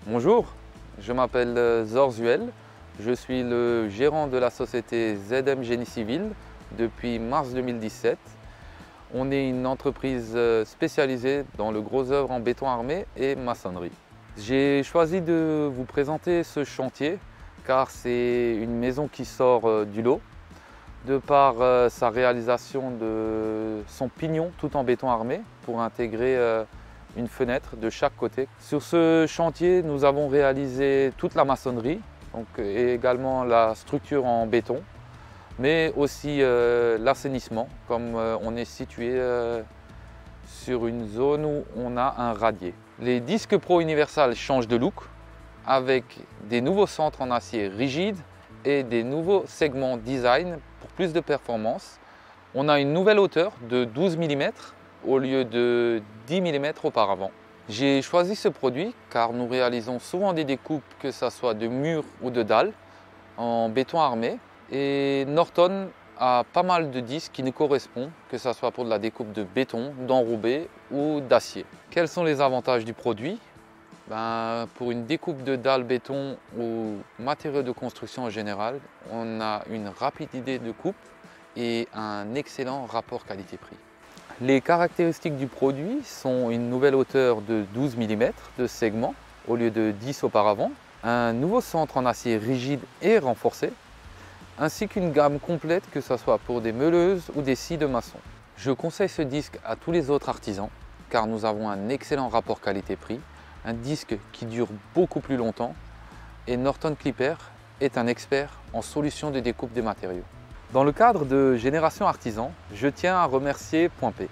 Bonjour, je m'appelle Zorzuel, je suis le gérant de la société ZM Génie Civil depuis mars 2017. On est une entreprise spécialisée dans le gros œuvre en béton armé et maçonnerie. J'ai choisi de vous présenter ce chantier car c'est une maison qui sort du lot de par sa réalisation de son pignon tout en béton armé pour intégrer une fenêtre de chaque côté. Sur ce chantier, nous avons réalisé toute la maçonnerie et également la structure en béton, mais aussi l'assainissement, comme on est situé sur une zone où on a un radier. Les disques Pro Universal changent de look avec des nouveaux centres en acier rigide et des nouveaux segments design pour plus de performance. On a une nouvelle hauteur de 12 mm au lieu de 10 mm auparavant. J'ai choisi ce produit car nous réalisons souvent des découpes, que ce soit de murs ou de dalles, en béton armé. Et Norton a pas mal de disques qui nous correspondent, que ce soit pour de la découpe de béton, d'enrobé ou d'acier. Quels sont les avantages du produit? Pour une découpe de dalles béton ou matériaux de construction en général, on a une rapidité de coupe et un excellent rapport qualité-prix. Les caractéristiques du produit sont une nouvelle hauteur de 12 mm de segment au lieu de 10 auparavant, un nouveau centre en acier rigide et renforcé, ainsi qu'une gamme complète, que ce soit pour des meuleuses ou des scies de maçon. Je conseille ce disque à tous les autres artisans car nous avons un excellent rapport qualité-prix, un disque qui dure beaucoup plus longtemps et Norton Clipper est un expert en solutions de découpe des matériaux. Dans le cadre de Génération Artisan, je tiens à remercier Point P.